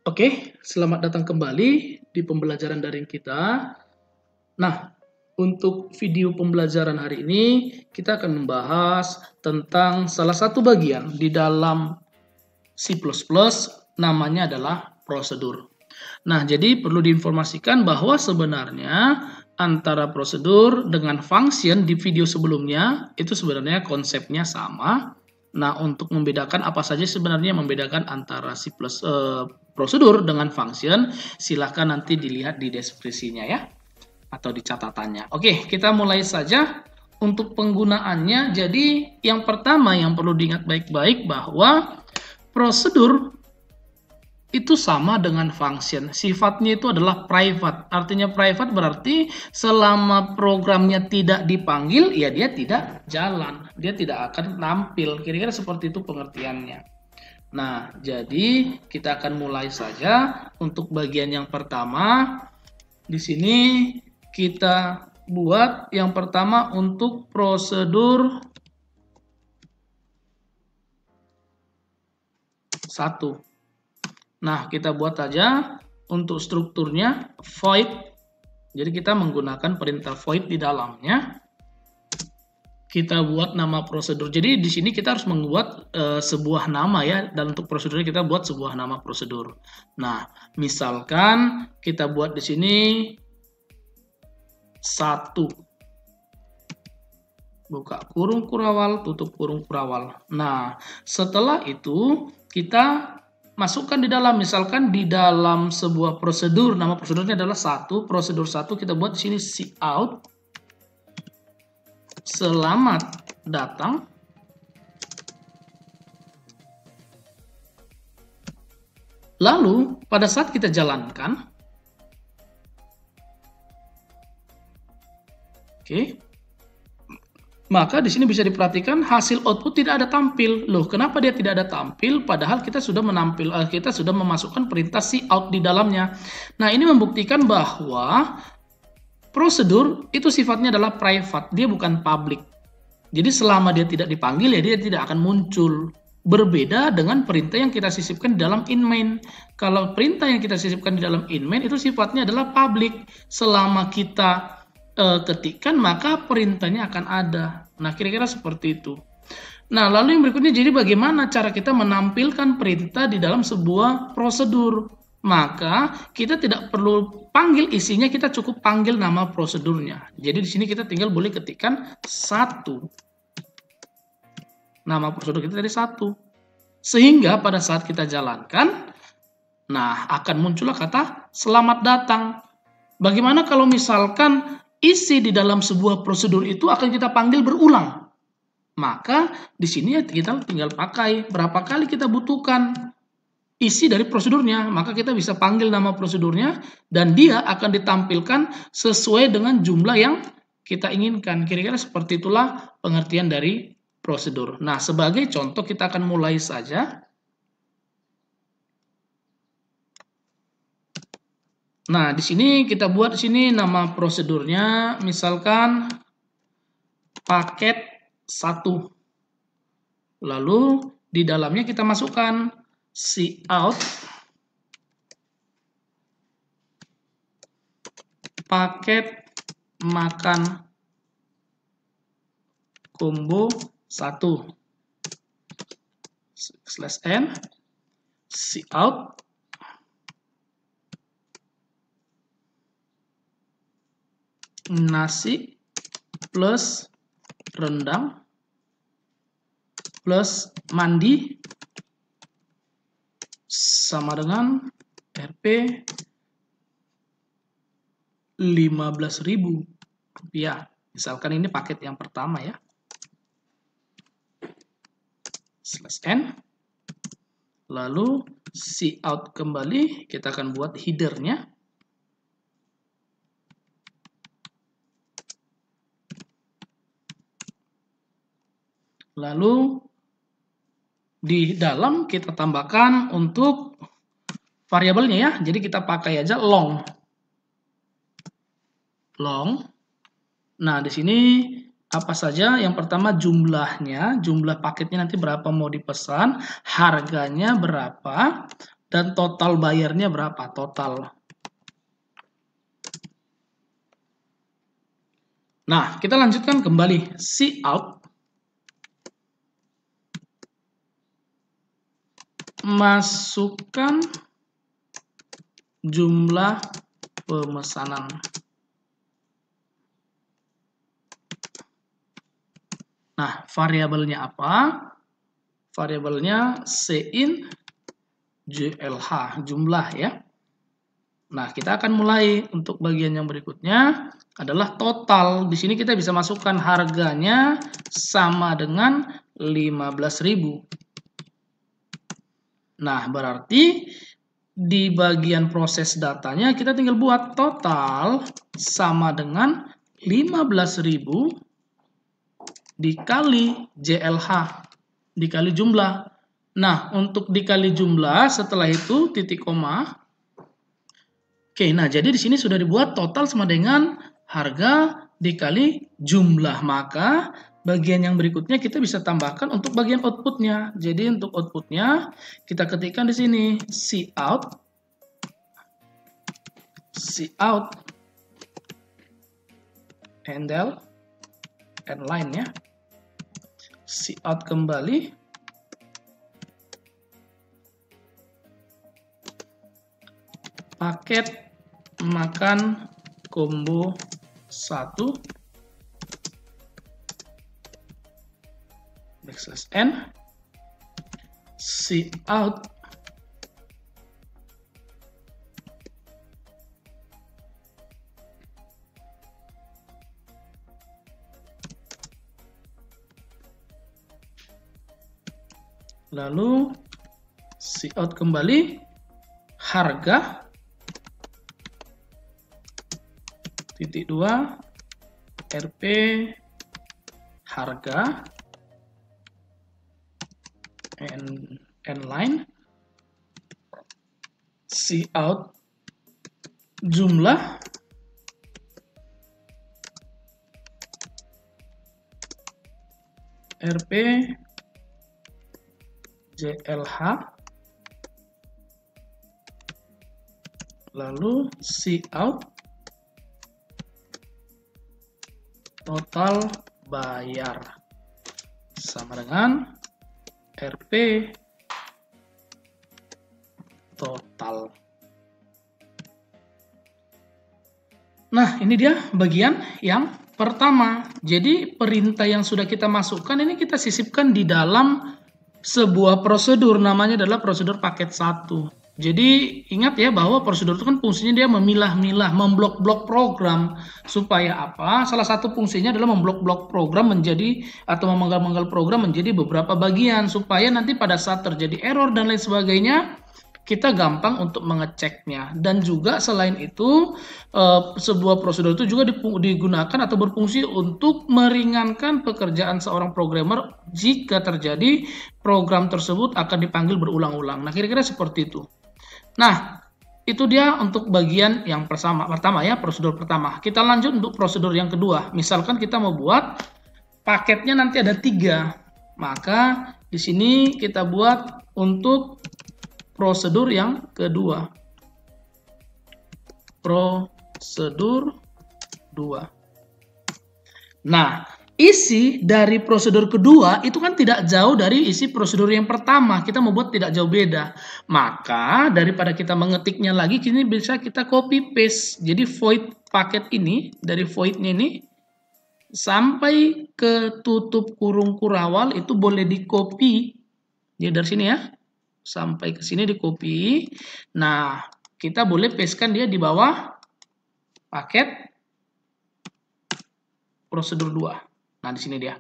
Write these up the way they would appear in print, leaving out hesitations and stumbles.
Oke, selamat datang kembali di pembelajaran daring kita. Nah, untuk video pembelajaran hari ini, kita akan membahas tentang salah satu bagian di dalam C++, namanya adalah prosedur. Nah, jadi perlu diinformasikan bahwa sebenarnya antara prosedur dengan function di video sebelumnya, itu sebenarnya konsepnya sama. Nah, untuk membedakan apa saja sebenarnya membedakan antara prosedur dengan function, silahkan nanti dilihat di deskripsinya ya, atau di catatannya. Oke, kita mulai saja. Untuk penggunaannya, jadi yang pertama yang perlu diingat baik-baik bahwa prosedur itu sama dengan function. Sifatnya itu adalah private. Artinya private berarti selama programnya tidak dipanggil, ya dia tidak jalan. Dia tidak akan tampil. Kira-kira seperti itu pengertiannya. Nah, jadi kita akan mulai saja untuk bagian yang pertama. Di sini kita buat yang pertama untuk prosedur 1. Nah, kita buat aja untuk strukturnya void. Jadi kita menggunakan perintah void di dalamnya. Kita buat nama prosedur. Jadi di sini kita harus membuat sebuah nama ya. Dan untuk prosedurnya kita buat sebuah nama prosedur. Nah, misalkan kita buat di sini 1. Buka kurung kurawal, tutup kurung kurawal. Nah, setelah itu kita masukkan di dalam, misalkan di dalam sebuah prosedur, nama prosedurnya adalah 1, prosedur 1 kita buat di sini cout selamat datang. Lalu pada saat kita jalankan, oke. Maka di sini bisa diperhatikan hasil output tidak ada tampil. Loh, kenapa dia tidak ada tampil? Padahal kita sudah memasukkan perintah cout di dalamnya. Nah, ini membuktikan bahwa prosedur itu sifatnya adalah private, dia bukan public. Jadi selama dia tidak dipanggil ya dia tidak akan muncul. Berbeda dengan perintah yang kita sisipkan di dalam inmain. Kalau perintah yang kita sisipkan di dalam inmain itu sifatnya adalah public. Selama kita ketikkan maka perintahnya akan ada. Nah, kira-kira seperti itu. Nah, lalu yang berikutnya, jadi bagaimana cara kita menampilkan perintah di dalam sebuah prosedur? Maka kita tidak perlu panggil isinya, kita cukup panggil nama prosedurnya. Jadi di sini kita tinggal boleh ketikkan 1. Nama prosedur kita tadi 1. Sehingga pada saat kita jalankan, nah akan muncullah kata selamat datang. Bagaimana kalau misalkan isi di dalam sebuah prosedur itu akan kita panggil berulang? Maka di sini kita tinggal pakai berapa kali kita butuhkan isi dari prosedurnya, maka kita bisa panggil nama prosedurnya dan dia akan ditampilkan sesuai dengan jumlah yang kita inginkan. Kira-kira seperti itulah pengertian dari prosedur. Nah, sebagai contoh kita akan mulai saja. Nah, di sini kita buat di sini nama prosedurnya misalkan paket 1. Lalu di dalamnya kita masukkan cout paket makan combo 1 /n cout nasi plus rendang plus mandi sama dengan Rp 15.000. Misalkan ini paket yang pertama ya. /n. Lalu cout kembali, kita akan buat headernya. Lalu di dalam kita tambahkan untuk variabelnya ya. Jadi kita pakai aja long. Nah, di sini apa saja? Yang pertama jumlahnya, jumlah paketnya nanti berapa mau dipesan, harganya berapa, dan total bayarnya berapa, total. Nah, kita lanjutkan kembali. See out. Masukkan jumlah pemesanan. Nah, variabelnya apa? Variabelnya Cin JLH, jumlah ya. Nah, kita akan mulai untuk bagian yang berikutnya adalah total. Di sini kita bisa masukkan harganya sama dengan 15.000. Nah, berarti di bagian proses datanya kita tinggal buat total sama dengan 15.000 dikali JLH, dikali jumlah. Nah, untuk dikali jumlah setelah itu titik koma. Oke, nah jadi di sini sudah dibuat total sama dengan harga dikali jumlah. Maka bagian yang berikutnya kita bisa tambahkan untuk bagian outputnya. Jadi untuk outputnya kita ketikkan di sini cout handle and line ya. Cout kembali. Paket makan combo 1 backslash n cout lalu cout kembali harga titik 2 RP harga n line cout jumlah RP JLH lalu cout total bayar sama dengan RP total. Nah, ini dia bagian yang pertama. Jadi perintah yang sudah kita masukkan ini kita sisipkan di dalam sebuah prosedur, namanya adalah prosedur paket 1. Jadi ingat ya bahwa prosedur itu kan fungsinya dia memilah-milah, memblok-blok program. Supaya apa? Salah satu fungsinya adalah memblok-blok program menjadi atau memenggal-menggal program menjadi beberapa bagian. Supaya nanti pada saat terjadi error dan lain sebagainya, kita gampang untuk mengeceknya. Dan juga selain itu, sebuah prosedur itu juga digunakan atau berfungsi untuk meringankan pekerjaan seorang programmer jika terjadi program tersebut akan dipanggil berulang-ulang. Nah, kira-kira seperti itu. Nah, itu dia untuk bagian yang pertama ya, prosedur pertama. Kita lanjut untuk prosedur yang kedua. Misalkan kita mau buat paketnya nanti ada 3. Maka di sini kita buat untuk prosedur yang kedua. Prosedur 2. Nah, isi dari prosedur kedua itu kan tidak jauh dari isi prosedur yang pertama. Kita membuat tidak jauh beda. Maka daripada kita mengetiknya lagi, kini bisa kita copy paste. Jadi void paket ini, dari voidnya ini sampai ke tutup kurung kurawal itu boleh di copy. Jadi dari sini ya, sampai ke sini di copy. Nah, kita boleh pastekan dia di bawah paket prosedur 2. Nah, di sini dia.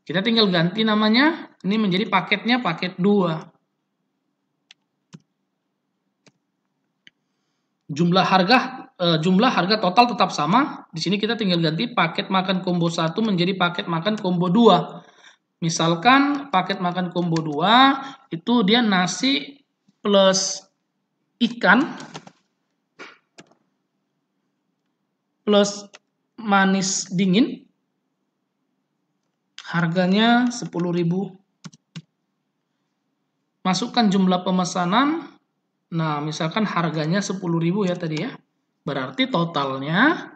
Kita tinggal ganti namanya, ini menjadi paketnya paket 2. Jumlah harga total tetap sama. Di sini kita tinggal ganti paket makan combo 1 menjadi paket makan combo 2. Misalkan paket makan combo 2 itu dia nasi plus ikan plus manis dingin. Harganya 10.000. Masukkan jumlah pemesanan Nah, misalkan harganya 10.000 ya tadi ya. Berarti totalnya,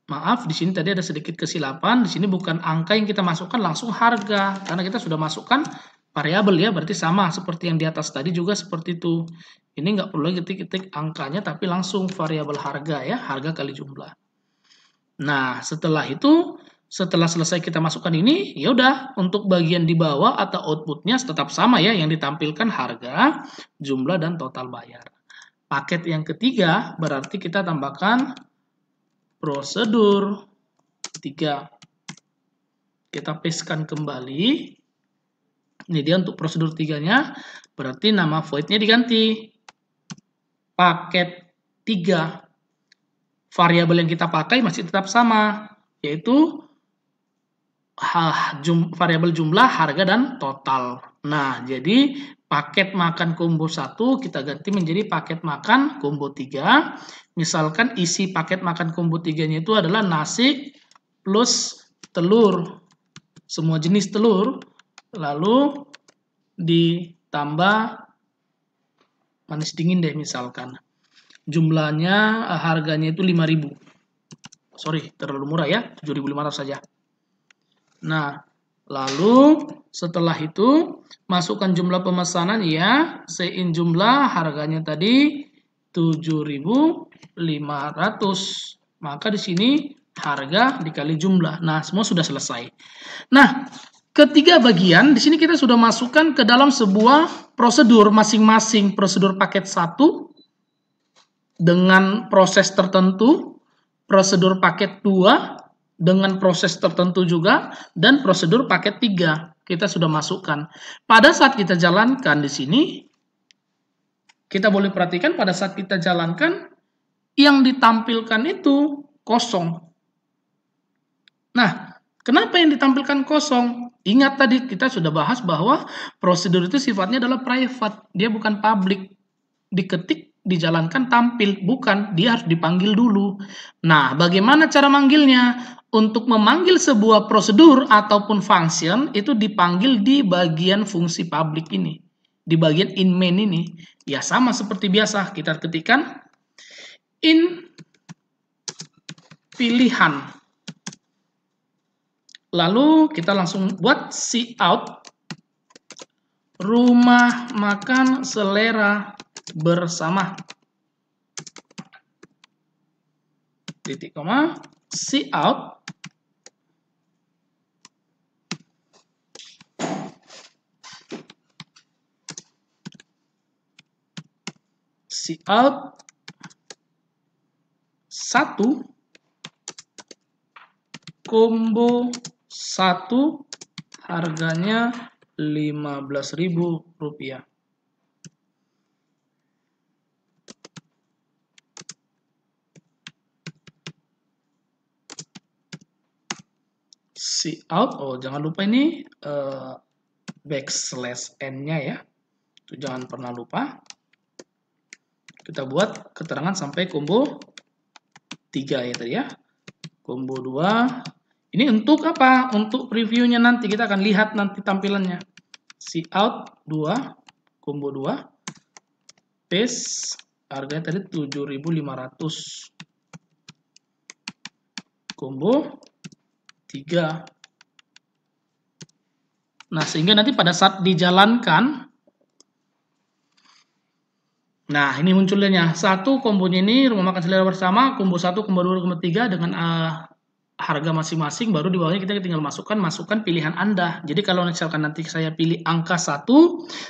maaf, di sini tadi ada sedikit kesilapan. Di sini bukan angka yang kita masukkan, langsung harga. Karena kita sudah masukkan variabel ya, berarti sama seperti yang di atas tadi juga seperti itu. Ini nggak perlu lagi ketik-ketik angkanya, tapi langsung variabel harga ya, harga kali jumlah. Nah, setelah itu, setelah selesai kita masukkan ini, ya udah untuk bagian di bawah atau outputnya tetap sama ya, yang ditampilkan harga, jumlah, dan total bayar. Paket yang ketiga berarti kita tambahkan prosedur 3. Kita pastekan kembali. Ini dia untuk prosedur 3-nya, berarti nama void-nya diganti. Paket 3. Variabel yang kita pakai masih tetap sama, yaitu variabel jumlah, harga, dan total. Nah, jadi paket makan combo 1 kita ganti menjadi paket makan combo 3. Misalkan isi paket makan combo 3-nya itu adalah nasi plus telur. Semua jenis telur. Lalu ditambah manis dingin deh misalkan. Jumlahnya, harganya itu 5.000. Sorry, terlalu murah ya, 7.500 saja. Nah, lalu setelah itu masukkan jumlah pemesanan ya, sein jumlah harganya tadi 7.500. Maka di sini harga dikali jumlah. Nah, semua sudah selesai. Nah, ketiga bagian di sini kita sudah masukkan ke dalam sebuah prosedur masing-masing. Prosedur paket 1 dengan proses tertentu, prosedur paket 2 dengan proses tertentu juga, dan prosedur paket 3 kita sudah masukkan. Pada saat kita jalankan di sini, kita boleh perhatikan pada saat kita jalankan yang ditampilkan itu kosong. Nah, kenapa yang ditampilkan kosong? Ingat tadi kita sudah bahas bahwa prosedur itu sifatnya adalah private, dia bukan public. Diketik, dijalankan, tampil, bukan, dia harus dipanggil dulu. Nah, bagaimana cara manggilnya? Untuk memanggil sebuah prosedur ataupun function itu dipanggil di bagian fungsi public ini, di bagian in main ini. Ya sama seperti biasa, kita ketikkan in pilihan. Lalu kita langsung buat cout rumah makan selera bersama. Titik koma, cout cout 1 combo 1 harganya Rp15.000. Cout, oh jangan lupa ini backslash n-nya ya, itu jangan pernah lupa. Kita buat keterangan sampai combo 3 ya tadi ya, combo 2. Ini untuk apa? Untuk previewnya nanti kita akan lihat nanti tampilannya. Cout 2 combo 2 paste, harganya tadi 7.500, combo 3. Nah, sehingga nanti pada saat dijalankan, nah ini munculnya satu kombonya ini rumah makan selera bersama, combo 1, combo 2, combo 3 dengan harga masing-masing, baru di bawahnya kita tinggal masukkan pilihan Anda. Jadi kalau misalkan nanti saya pilih angka 1,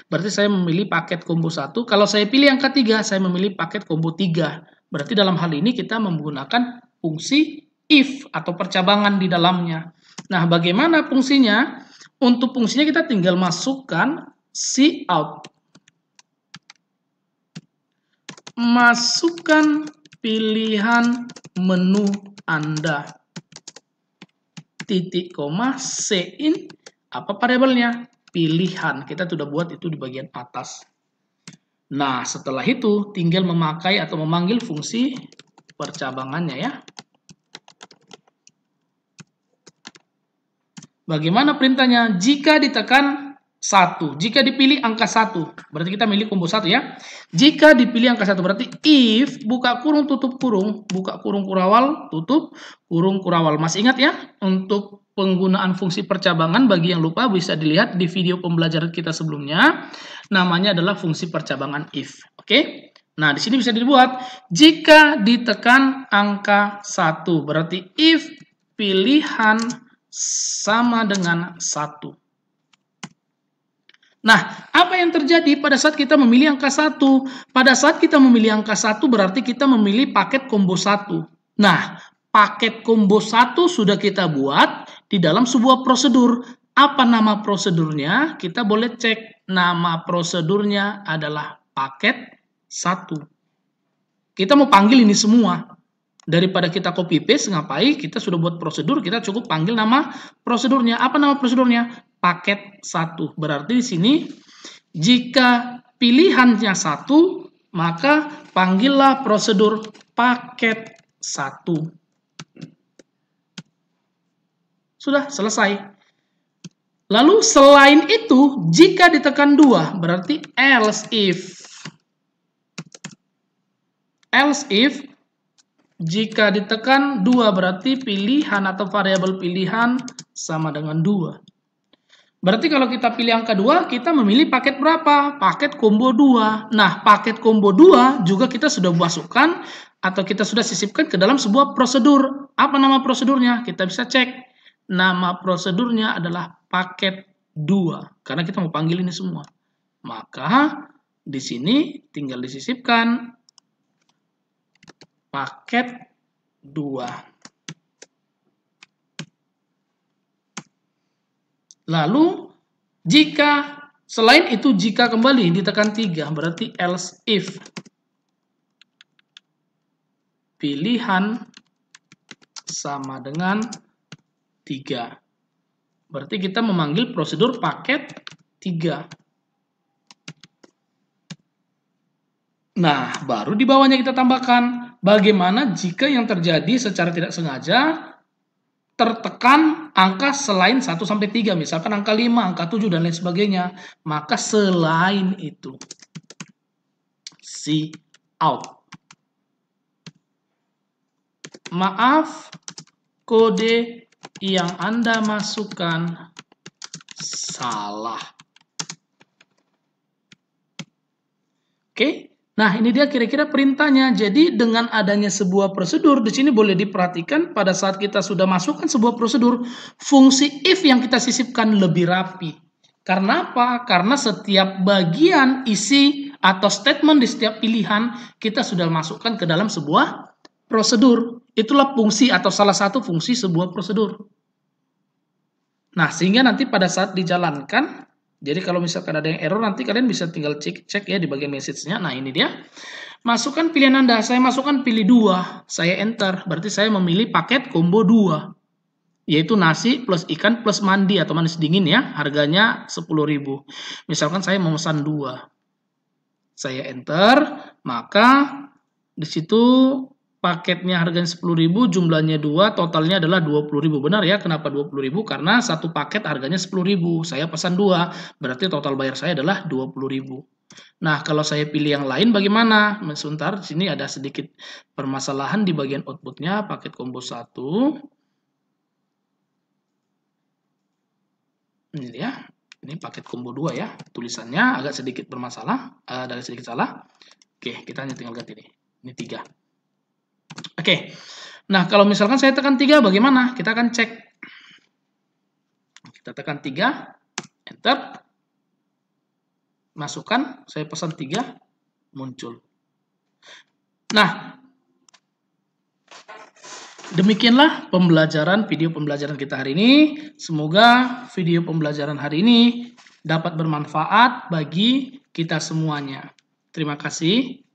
berarti saya memilih paket combo 1. Kalau saya pilih angka 3, saya memilih paket combo 3. Berarti dalam hal ini kita menggunakan fungsi if atau percabangan di dalamnya. Nah, bagaimana fungsinya? Untuk fungsinya kita tinggal masukkan cout. Masukkan pilihan menu Anda. Titik koma sein, apa variabelnya? Pilihan. Kita sudah buat itu di bagian atas. Nah, setelah itu tinggal memakai atau memanggil fungsi percabangannya ya. Bagaimana perintahnya? Jika ditekan 1. Jika dipilih angka 1, berarti kita milih combo 1 ya. Jika dipilih angka 1, berarti if, buka kurung, tutup kurung, buka kurung kurawal, tutup kurung kurawal. Masih ingat ya? Untuk penggunaan fungsi percabangan, bagi yang lupa bisa dilihat di video pembelajaran kita sebelumnya. Namanya adalah fungsi percabangan if. Oke? Nah, di sini bisa dibuat jika ditekan angka 1, berarti if pilihan sama dengan 1. Nah, apa yang terjadi pada saat kita memilih angka 1? Pada saat kita memilih angka 1 berarti kita memilih paket combo 1. Nah, paket combo 1 sudah kita buat di dalam sebuah prosedur. Apa nama prosedurnya? Kita boleh cek. Nama prosedurnya adalah paket 1. Kita mau panggil ini semua. Daripada kita copy paste, ngapain? Kita sudah buat prosedur, kita cukup panggil nama prosedurnya. Apa nama prosedurnya? Paket 1. Berarti di sini jika pilihannya 1, maka panggillah prosedur paket 1. Sudah selesai. Lalu selain itu, jika ditekan 2, berarti else if. Else if jika ditekan 2 berarti pilihan atau variabel pilihan sama dengan 2. Berarti kalau kita pilih angka 2, kita memilih paket berapa? Paket combo 2. Nah, paket combo 2 juga kita sudah masukkan atau kita sudah sisipkan ke dalam sebuah prosedur. Apa nama prosedurnya? Kita bisa cek. Nama prosedurnya adalah paket 2. Karena kita mau panggil ini semua. Maka di sini tinggal disisipkan paket 2. Lalu jika selain itu jika kembali ditekan 3 berarti else if pilihan sama dengan 3. Berarti kita memanggil prosedur paket 3. Nah, baru di bawahnya kita tambahkan bagaimana jika yang terjadi secara tidak sengaja tertekan angka selain 1 sampai 3, misalkan angka 5, angka 7 dan lain sebagainya. Maka selain itu cout. Maaf, kode yang Anda masukkan salah. Oke? Nah, ini dia kira-kira perintahnya. Jadi, dengan adanya sebuah prosedur, di sini boleh diperhatikan pada saat kita sudah masukkan sebuah prosedur, fungsi if yang kita sisipkan lebih rapi. Karena apa? Karena setiap bagian isi atau statement di setiap pilihan, kita sudah masukkan ke dalam sebuah prosedur. Itulah fungsi atau salah satu fungsi sebuah prosedur. Nah, sehingga nanti pada saat dijalankan, jadi kalau misalkan ada yang error, nanti kalian bisa tinggal cek ya di bagian message-nya. Nah, ini dia. Masukkan pilihan Anda. Saya masukkan pilih 2. Saya enter. Berarti saya memilih paket combo 2. Yaitu nasi plus ikan plus mandi atau manis dingin ya. Harganya 10.000. Misalkan saya memesan 2. Saya enter. Maka di situ paketnya harganya 10.000, jumlahnya 2, totalnya adalah 20.000. Benar ya, kenapa 20.000? Karena satu paket harganya 10.000. Saya pesan 2, berarti total bayar saya adalah 20.000. Nah, kalau saya pilih yang lain bagaimana? Sebentar, di sini ada sedikit permasalahan di bagian outputnya, paket combo 1. Ini ya, ini paket combo 2 ya. Tulisannya agak sedikit bermasalah, ada sedikit salah. Oke, kita hanya tinggal ganti ini. Ini 3. Oke, nah kalau misalkan saya tekan 3 bagaimana? Kita akan cek. Kita tekan 3, enter. Masukkan, saya pesan 3, muncul. Nah, demikianlah video pembelajaran kita hari ini. Semoga video pembelajaran hari ini dapat bermanfaat bagi kita semuanya. Terima kasih.